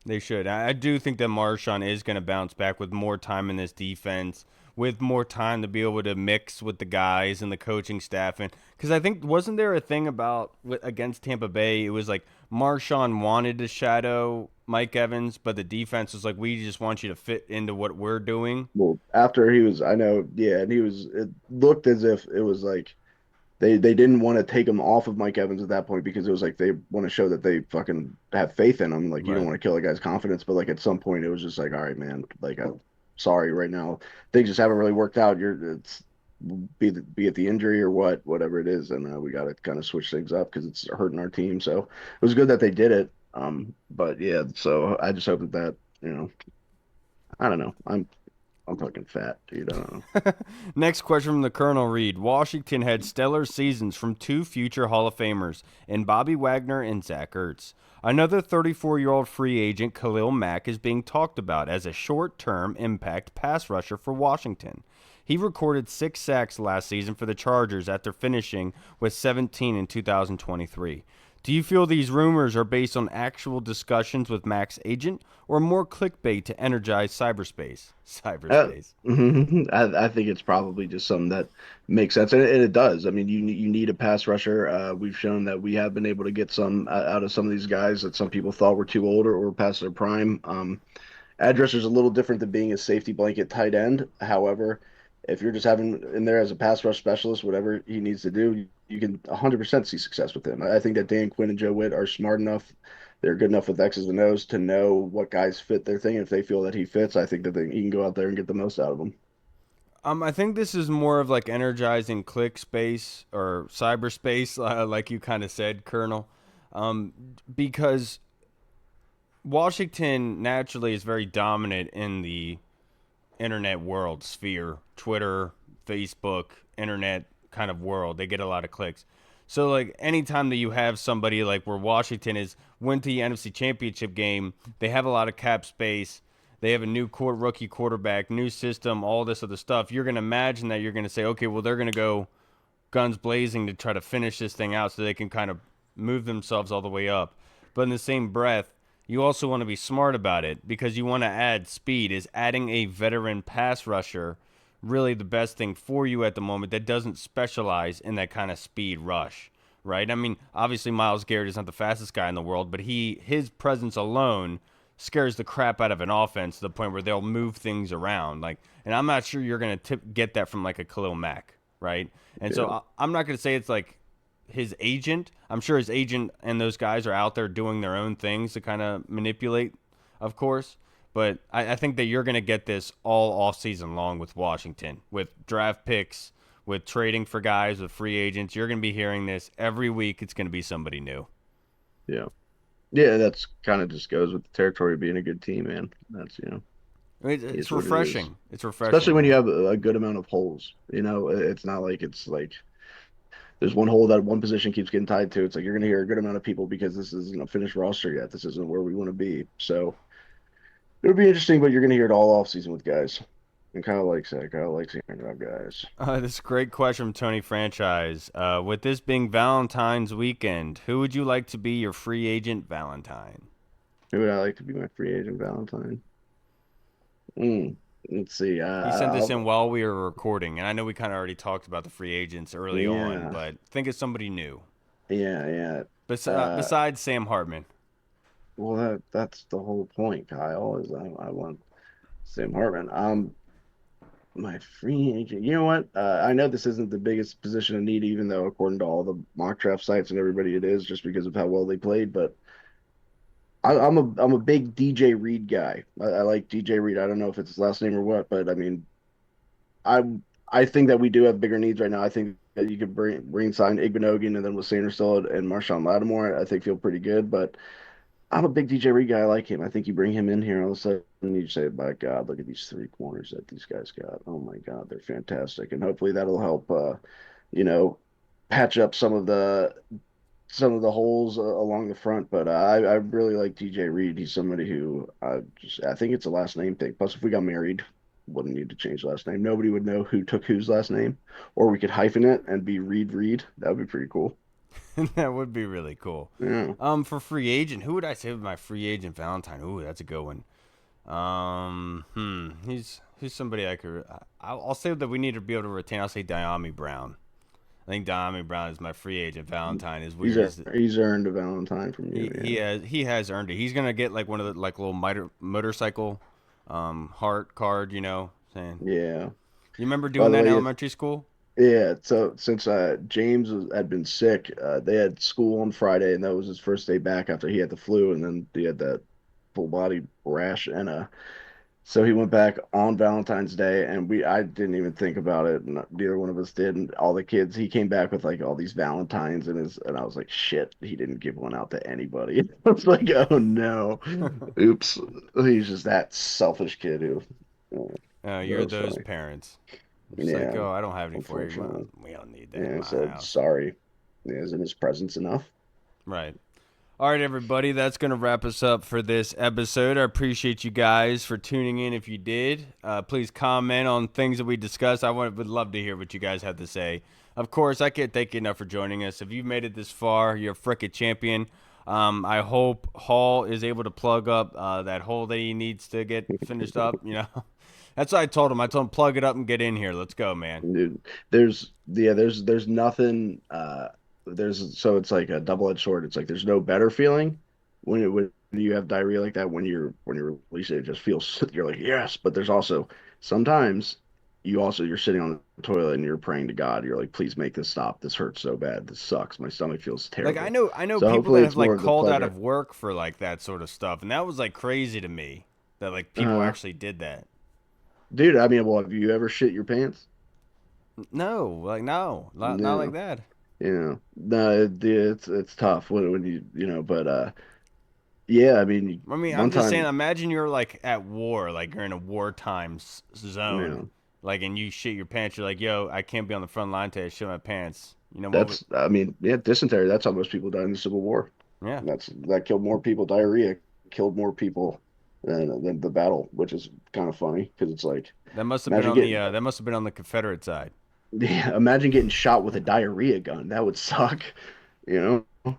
They should. I do think that Marshawn is going to bounce back with more time in this defense, with more time to be able to mix with the guys and the coaching staff. And because I think, wasn't there a thing about against Tampa Bay? It was like Marshawn wanted to shadow Mike Evans, but the defense was like, we just want you to fit into what we're doing. Well, after he was, I know, yeah, and it looked as if it was like they didn't want to take him off of Mike Evans at that point because it was like they want to show that they fucking have faith in him. Like you don't Right. want to kill a guy's confidence, but like at some point it was just like, all right, man, like I'm sorry right now. Things just haven't really worked out. It's be it the injury or whatever it is, and we got to kind of switch things up because it's hurting our team. So it was good that they did it. But yeah, so I just hope that I don't know. I'm fucking fat, dude. I don't know. Next question from the Colonel Reed. Washington had stellar seasons from two future Hall of Famers in Bobby Wagner and Zach Ertz. Another 34-year-old free agent, Khalil Mack, is being talked about as a short-term impact pass rusher for Washington. He recorded 6 sacks last season for the Chargers after finishing with 17 in 2023. Do you feel these rumors are based on actual discussions with Mac's agent or more clickbait to energize cyberspace? Uh, Cyberspace. I think it's probably just something that makes sense, and it does. I mean, you need a pass rusher. We've shown that we have been able to get some out of some of these guys that some people thought were too old or past their prime. Edge rusher is a little different than being a safety blanket tight end. However, if you're just having in there as a pass rush specialist, whatever he needs to do, you can 100% see success with him. I think that Dan Quinn and Joe Witt are smart enough. They're good enough with X's and O's to know what guys fit their thing. If they feel that he fits, I think that he can go out there and get the most out of him. I think this is more of like energizing click space or cyberspace, like you kind of said, Colonel, because Washington naturally is very dominant in the internet world sphere, Twitter, Facebook, internet kind of world. They get a lot of clicks. So like anytime that you have somebody like where Washington is went to the NFC Championship game, they have a lot of cap space. They have a new rookie quarterback, new system, all this other stuff. You're going to imagine that you're going to say, okay, well they're going to go guns blazing to try to finish this thing out so they can kind of move themselves all the way up. But in the same breath, you also want to be smart about it because you want to add speed. Is adding a veteran pass rusher really the best thing for you at the moment that doesn't specialize in that kind of speed rush, right? I mean, obviously Miles Garrett is not the fastest guy in the world, but his presence alone scares the crap out of an offense to the point where they'll move things around. Like, and I'm not sure you're gonna get that from like a Khalil Mack, right? And so Yeah. I'm not gonna say it's like his agent. I'm sure his agent and those guys are out there doing their own things to kind of manipulate, of course. But I think that you're going to get this all off season long with Washington, with draft picks, with trading for guys, with free agents. You're going to be hearing this every week. It's going to be somebody new. Yeah. Yeah, that's kind of just goes with the territory of being a good team, man. That's, I mean, it's is what it is. refreshing. It's refreshing, Especially when you man. have a good amount of holes. It's not like it's like there's one hole that one position keeps getting tied to. It's like you're going to hear a good amount of people because this isn't a finished roster yet. This isn't where we want to be. So it'll be interesting, but you're going to hear it all off season with guys. And kind of likes that. Kind of likes hearing about guys. This is a great question from Tony Franchise. With this being Valentine's weekend, who would you like to be your free agent Valentine? Who would I like to be my free agent Valentine? Mm, let's see. He sent this in while we were recording, and I know we kind of already talked about the free agents early on, Yeah, but think of somebody new. yeah. Uh, Besides Sam Hartman. well, that's the whole point, Kyle. Is I want Sam Hartman. My free agent. You know what? I know this isn't the biggest position of need, even though according to all the mock draft sites and everybody, it is just because of how well they played. But I'm a big DJ Reed guy. I like DJ Reed. I don't know if it's his last name or what, but I mean, I I think that we do have bigger needs right now. I think that you could bring sign Igbinoghene and then with Sanders still and Marshawn Lattimore, I think feel pretty good. But I'm a big DJ Reed guy. I like him. I think you bring him in here all of a sudden you say, "My God, look at these three corners that these guys got. Oh my God, they're fantastic." And hopefully that'll help, you know, patch up some of the holes along the front. But I really like DJ Reed. He's somebody who I think it's a last name thing. Plus, if we got married, wouldn't need to change last name. Nobody would know who took whose last name, or we could hyphen it and be Reed Reed. That would be pretty cool. That would be really cool. Yeah. For free agent, who would I say was my free agent Valentine? Ooh, that's a good one. He's somebody I could. I'll say that we need to be able to retain. I'll say Diami Brown. I think Diami Brown is my free agent Valentine. As He's weird as he's earned a Valentine from you, he has earned it. He's gonna get like one of the like little motorcycle, heart card. Saying yeah. Yeah. you remember By doing the that in way, elementary school? yeah. So since James had been sick, they had school on Friday, and that was his first day back after he had the flu, and then he had that full body rash, and so he went back on Valentine's Day, and I didn't even think about it, and neither one of us did. And all the kids, he came back with like all these Valentines, and I was like, shit, he didn't give one out to anybody. I was like, oh no, oops, he's just that selfish kid who. That You're was those funny. parents. It's like, Yeah, oh, I don't have any for you. Well, unfortunately. we don't need that in Yeah, I my said house. sorry. Yeah, isn't his presence enough? Right. All right, everybody, that's going to wrap us up for this episode. I appreciate you guys for tuning in. If you did, please comment on things that we discussed. Would love to hear what you guys have to say. Of course, I can't thank you enough for joining us. If you've made it this far, you're a frickin' champion. I hope Hall is able to plug up that hole that he needs to get finished up. That's what I told him. I told him plug it up and get in here. Let's go, man. Dude, there's nothing so it's like a double-edged sword. It's like there's no better feeling when you have diarrhea like that when you release it, it just feels you're like yes, but there's also sometimes you're sitting on the toilet and you're praying to God. You're like, please make this stop. This hurts so bad. This sucks. My stomach feels Like I terrible. know, I know So people hopefully that it's have more like of the called out pleasure. of work for like that sort of stuff, and that was like crazy to me that like people Uh, actually did that. Dude, I mean, well, have you ever shit your pants? No, like no, not like No. that. No, it's tough when but yeah, I mean, I mean, I'm one just saying. time, Imagine you're like at war, like you're in a wartime zone. yeah, like, and you shit your pants, you're like, yo, I can't be on the front line today. I shit my pants. You know what? That's, I mean, yeah, dysentery. That's how most people died in the Civil War. Yeah, That killed more people. Diarrhea killed more people than the battle, which is kind of funny because it's like, that must have been imagine on the getting that must have been on the Confederate side. yeah, imagine getting shot with a diarrhea gun. That would suck, you know?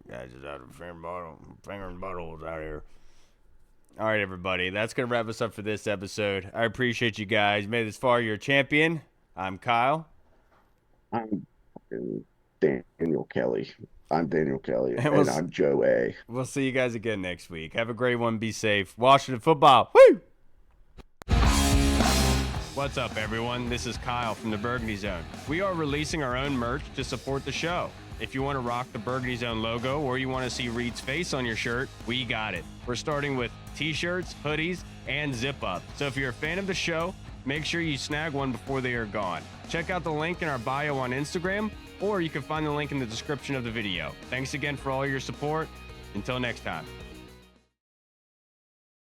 Guys, just out of finger and buttholes out here. All right, everybody, that's gonna wrap us up for this episode. I appreciate you guys. Made it this far. You're a champion. I'm Kyle, I'm fucking Daniel Kelly. I'm Daniel Kelly, and and I'm Joe A. we'll see you guys again next week. Have a great one. Be safe. Washington football. Woo! What's up, everyone? This is Kyle from the Burgundy Zone. We are releasing our own merch to support the show. If you want to rock the Burgundy Zone logo or you want to see Reed's face on your shirt, we got it. We're starting with t-shirts, hoodies, and zip-up. So if you're a fan of the show, make sure you snag one before they are gone. Check out the link in our bio on Instagram, or you can find the link in the description of the video. Thanks again for all your support. Until next time.